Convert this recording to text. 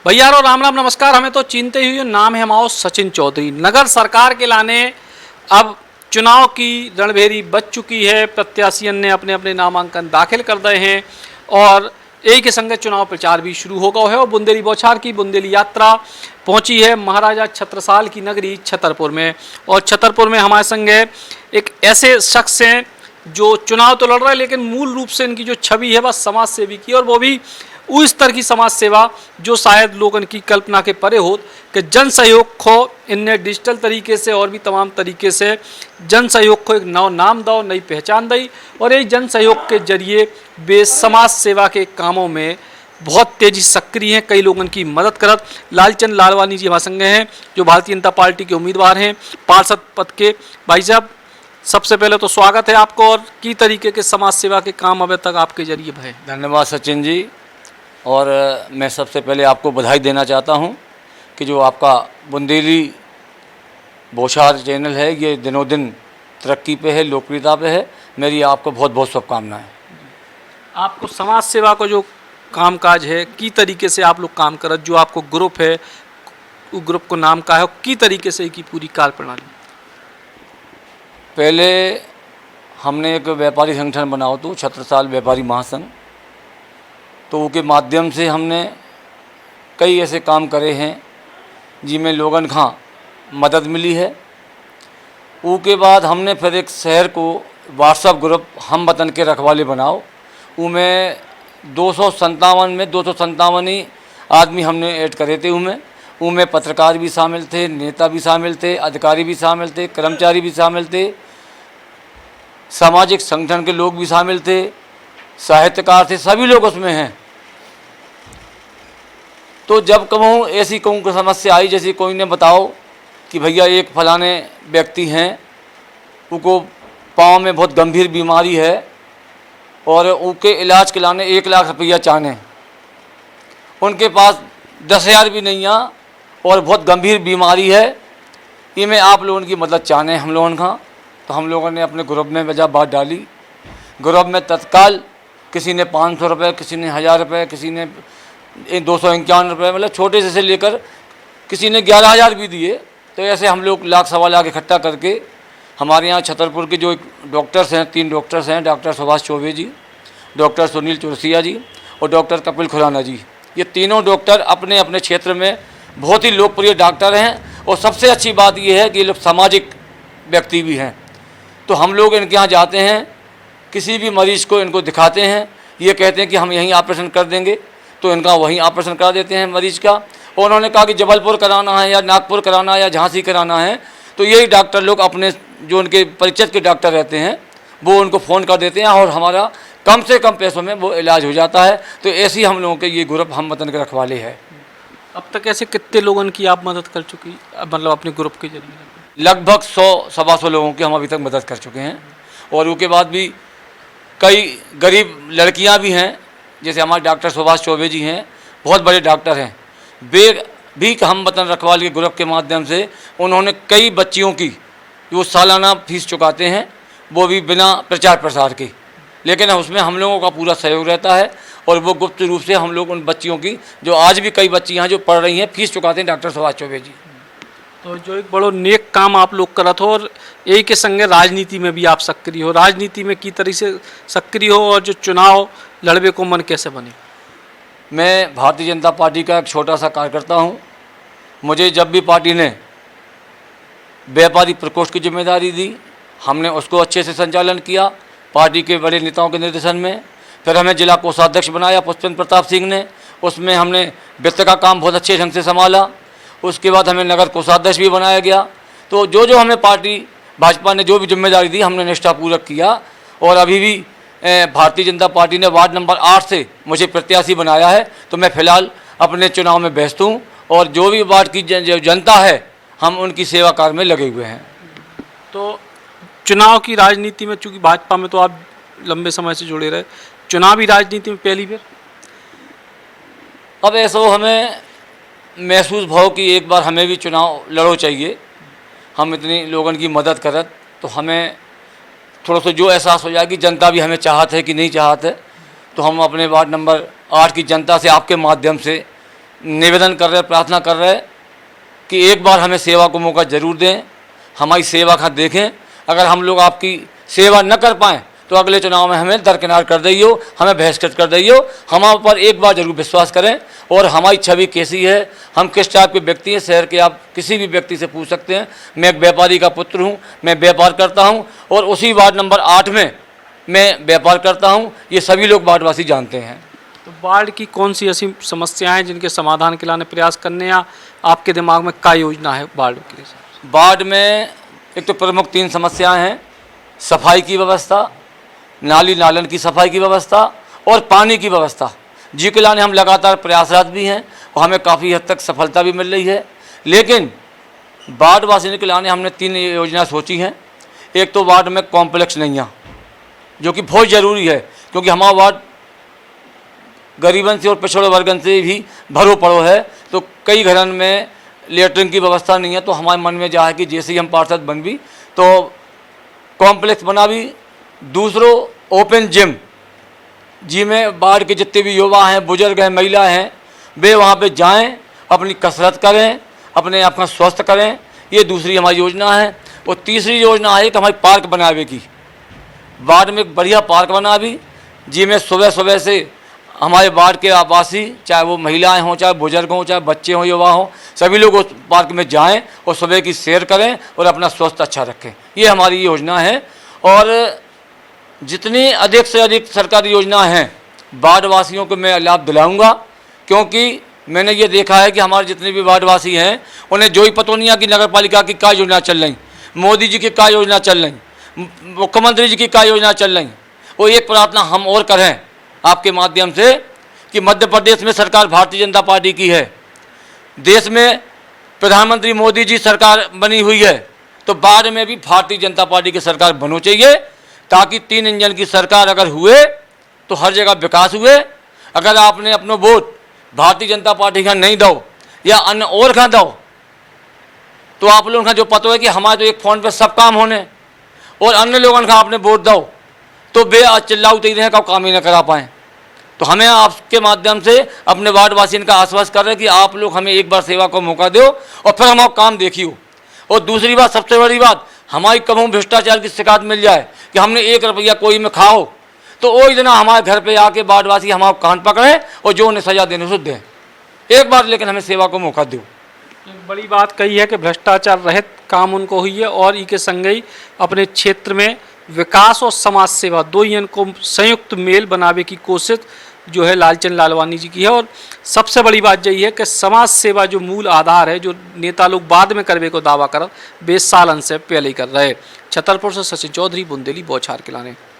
भैया रो राम राम नमस्कार। हमें तो चिंते हुए नाम है हमारा सचिन चौधरी। नगर सरकार के लाने अब चुनाव की रणभेरी बज चुकी है। प्रत्याशियों ने अपने अपने नामांकन दाखिल कर दिए हैं और एक ही संग चुनाव प्रचार भी शुरू हो गया है। और बुंदेली बौछार की बुंदेली यात्रा पहुंची है महाराजा छत्रसाल की नगरी छतरपुर में। और छतरपुर में हमारे संग एक ऐसे शख्स हैं जो चुनाव तो लड़ रहे हैं लेकिन मूल रूप से इनकी जो छवि है वह समाज सेवी की, और वो भी उस स्तर की समाज सेवा जो शायद लोगों की कल्पना के परे हो कि जन सहयोग को इनने डिजिटल तरीके से और भी तमाम तरीके से जन सहयोग को एक नव नाम दो, नई पहचान दी। और एक जन सहयोग के जरिए वे समाज सेवा के कामों में बहुत तेजी सक्रिय हैं, कई लोगों की मदद करत। लालचंद लालवानी जी हमारे संग हैं जो भारतीय जनता पार्टी के उम्मीदवार हैं पार्षद पद के। भाई साहब, सबसे पहले तो स्वागत है आपको। और की तरीके के समाज सेवा के काम अभी तक आपके जरिए भय? धन्यवाद सचिन जी। और मैं सबसे पहले आपको बधाई देना चाहता हूं कि जो आपका बुंदेली बौछार चैनल है ये दिनों दिन तरक्की पे है, लोकप्रियता पे है। मेरी आपको बहुत बहुत शुभकामनाएं। आपको समाज सेवा को जो कामकाज है की तरीके से आप लोग काम करत, जो आपको ग्रुप है वो ग्रुप को नाम का है की तरीके से की पूरी कार्य प्रणाली? पहले हमने एक व्यापारी संगठन बनाओ तो छत्रसाल व्यापारी महासंघ, तो उसके माध्यम से हमने कई ऐसे काम करे हैं जिनमें लोगन खां मदद मिली है। उसके बाद हमने फिर एक शहर को व्हाट्सएप ग्रुप हम वतन के रखवाले बनाओ, उनमें 257 ही आदमी हमने ऐड करे थे। उनमें पत्रकार भी शामिल थे, नेता भी शामिल थे, अधिकारी भी शामिल थे, कर्मचारी भी शामिल थे, सामाजिक संगठन के लोग भी शामिल थे, साहित्यकार थे, सभी लोग उसमें हैं। तो जब कहूँ ऐसी कहूँ समस्या आई, जैसे कोई ने बताओ कि भैया एक फलाने व्यक्ति हैं उनको पाँव में बहुत गंभीर बीमारी है और उनके इलाज के लाने 1 लाख रुपया चाहने, उनके पास 10,000 भी नहीं आ और बहुत गंभीर बीमारी है, ये में आप लोगों की मदद चाहने हम लोगों का। तो हम लोगों ने अपने ग्रुप में वजह बात डाली। ग्रुप में तत्काल किसी ने 500 रुपये, किसी ने 1000 रुपये, किसी ने 251 रुपये, मतलब छोटे से लेकर किसी ने 11,000 भी दिए। तो ऐसे हम लोग लाख सवा लाख इकट्ठा करके हमारे यहाँ छतरपुर के जो डॉक्टर्स हैं, 3 डॉक्टर्स हैं, डॉक्टर सुभाष चौबे जी, डॉक्टर सुनील चौरसिया जी और डॉक्टर कपिल खुराना जी, ये तीनों डॉक्टर अपने अपने क्षेत्र में बहुत ही लोकप्रिय डॉक्टर हैं। और सबसे अच्छी बात ये है कि ये लोग सामाजिक व्यक्ति भी हैं। तो हम लोग इनके यहाँ जाते हैं, किसी भी मरीज़ को इनको दिखाते हैं, ये कहते हैं कि हम यहीं ऑपरेशन कर देंगे, तो इनका वहीं ऑपरेशन करा देते हैं मरीज़ का। और उन्होंने कहा कि जबलपुर कराना है या नागपुर कराना है या झांसी कराना है, तो यही डॉक्टर लोग अपने जो उनके परिचित के डॉक्टर रहते हैं वो उनको फ़ोन कर देते हैं और हमारा कम से कम पैसों में वो इलाज हो जाता है। तो ऐसी हम लोगों के ये ग्रुप हम वतन के रखवाले है। अब तक ऐसे कितने लोगों की आप मदद कर चुकी, मतलब अपने ग्रुप के जरिए? लगभग 100-125 लोगों की हम अभी तक मदद कर चुके हैं। और उसके बाद भी कई गरीब लड़कियां भी हैं, जैसे हमारे डॉक्टर सुभाष चौबे जी हैं, बहुत बड़े डॉक्टर हैं। वे भी हम वतन रखवाले के ग्रुप के माध्यम से उन्होंने कई बच्चियों की जो सालाना फीस चुकाते हैं वो भी बिना प्रचार प्रसार के, लेकिन उसमें हम लोगों का पूरा सहयोग रहता है। और वो गुप्त रूप से हम लोग उन बच्चियों की, जो आज भी कई बच्ची यहाँ जो पढ़ रही हैं, फीस चुकाते हैं डॉक्टर सुभाष चौबे जी। तो जो एक बड़ो नेक काम आप लोग करत हो, और एक के संगे राजनीति में भी आप सक्रिय हो। राजनीति में की तरह से सक्रिय हो और जो चुनाव लड़वे को मन कैसे बने? मैं भारतीय जनता पार्टी का एक छोटा सा कार्यकर्ता हूँ। मुझे जब भी पार्टी ने व्यापारी प्रकोष्ठ की जिम्मेदारी दी, हमने उसको अच्छे से संचालन किया पार्टी के बड़े नेताओं के निर्देशन में। फिर हमें जिला कोषाध्यक्ष बनाया पुष्पेंद्र प्रताप सिंह ने, उसमें हमने वित्त का काम बहुत अच्छे ढंग से संभाला। उसके बाद हमें नगर कोषाध्यक्ष भी बनाया गया। तो जो हमें पार्टी भाजपा ने जो भी जिम्मेदारी दी हमने निष्ठापूर्वक किया। और अभी भी भारतीय जनता पार्टी ने वार्ड नंबर 8 से मुझे प्रत्याशी बनाया है, तो मैं फिलहाल अपने चुनाव में व्यस्त हूँ और जो भी वार्ड की जनता है हम उनकी सेवा कार्य में लगे हुए हैं। तो चुनाव की राजनीति में, चूँकि भाजपा में तो आप लंबे समय से जुड़े रहे, चुनावी राजनीति में पहली बार अब ऐसा हमें महसूस भाव कि एक बार हमें भी चुनाव लड़ो चाहिए। हम इतनी लोगों की मदद करत तो हमें थोड़ा सा जो एहसास हो जाए कि जनता भी हमें चाहत है कि नहीं चाहत है। तो हम अपने वार्ड नंबर 8 की जनता से आपके माध्यम से निवेदन कर रहे, प्रार्थना कर रहे कि एक बार हमें सेवा को मौका ज़रूर दें, हमारी सेवा का देखें। अगर हम लोग आपकी सेवा न कर पाएँ तो अगले चुनाव में हमें दरकिनार कर दियो, हमें बहिष्कृत कर दियो। हमारे पर एक बार जरूर विश्वास करें। और हमारी छवि कैसी है, हम किस टाइप के व्यक्ति हैं, शहर के आप किसी भी व्यक्ति से पूछ सकते हैं। मैं एक व्यापारी का पुत्र हूं, मैं व्यापार करता हूं और उसी वार्ड नंबर 8 में मैं व्यापार करता हूं। ये सभी लोग वार्डवासी जानते हैं। तो वार्ड की कौन सी ऐसी समस्याएं हैं जिनके समाधान के लाने प्रयास करने, या आपके दिमाग में क्या योजना है वार्ड के लिए? वार्ड में एक तो प्रमुख 3 समस्याएं हैं: सफाई की व्यवस्था, नाली नालन की सफाई की व्यवस्था और पानी की व्यवस्था, जिसके लाने हम लगातार प्रयासरत भी हैं और हमें काफ़ी हद तक सफलता भी मिल रही है। लेकिन वार्ड वासियों के लाने हमने 3 योजना सोची हैं। एक तो वार्ड में कॉम्प्लेक्स नैया, जो कि बहुत ज़रूरी है, क्योंकि हमारा वार्ड गरीबन से और पिछड़े वर्गन से भी भरो पड़ो है। तो कई घरन में लेटरिन की व्यवस्था नहीं है। तो हमारे मन में जा है कि जैसे ही हम पार्षद बन भी तो कॉम्प्लेक्स बना भी। दूसरो ओपन जिम, जिसमें वार्ड के जितने भी युवा हैं, बुजुर्ग हैं, महिला हैं, वे वहाँ पे जाएं, अपनी कसरत करें, अपने आप को स्वस्थ करें। ये दूसरी हमारी योजना है। और तीसरी योजना है कि हमारी पार्क बनावे की, वार्ड में एक बढ़िया पार्क बना भी, जिसमें सुबह सुबह से हमारे वार्ड के आवासी, चाहे वो महिलाएं हों, चाहे बुजुर्ग हों, चाहे बच्चे हों, युवा हों, सभी लोग उस पार्क में जाएं और सुबह की सैर करें और अपना स्वास्थ्य अच्छा रखें। ये हमारी योजना है। और जितनी अधिक से अधिक सरकारी योजना हैं वार्डवासियों को मैं लाभ दिलाऊंगा, क्योंकि मैंने ये देखा है कि हमारे जितने भी वार्डवासी हैं उन्हें जो ही पता नहीं है कि नगर पालिका की क्या योजना चल रही, मोदी जी की क्या योजना चल रही, मुख्यमंत्री जी की क्या योजना चल रही। वो एक प्रार्थना हम और करें आपके माध्यम से कि मध्य प्रदेश में सरकार भारतीय जनता पार्टी की है, देश में प्रधानमंत्री मोदी जी सरकार बनी हुई है, तो बाद में भी भारतीय जनता पार्टी की सरकार बननी चाहिए, ताकि 3 इंजन की सरकार अगर हुए तो हर जगह विकास हुए। अगर आपने अपना वोट भारतीय जनता पार्टी का नहीं दो या अन्य और का दो, तो आप लोगों का जो पता है कि हमारे तो एक फ़ोन पे सब काम होने, और अन्य लोगों का आपने वोट दो तो वे चिल्लाऊ तेज रहे का काम ही न करा पाएँ। तो हमें आपके माध्यम से अपने वार्डवासियों का आश्वासन कर रहे हैं कि आप लोग हमें एक बार सेवा को मौका दो और फिर हम काम देखियो। और दूसरी बात, सबसे बड़ी बात, हमारी कभी भ्रष्टाचार की शिकायत मिल जाए कि हमने 1 रुपया कोई में खाओ, तो वो इतना हमारे घर पे आके वार्डवासी हमारा कान पकड़े और जो उन्हें सजा देने से दें। एक बार लेकिन हमें सेवा को मौका दो। एक बड़ी बात कही है कि भ्रष्टाचार रहित काम उनको हुई है, और इसके संग ही अपने क्षेत्र में विकास और समाज सेवा 2 ही को संयुक्त मेल बनावे की कोशिश जो है लालचंद लालवानी जी की है। और सबसे बड़ी बात यही है कि समाज सेवा जो मूल आधार है, जो नेता लोग बाद में करवे को दावा कर, 20 साल से पहले ही कर रहे। छतरपुर से सचिन चौधरी, बुंदेली, बौछार के लाने।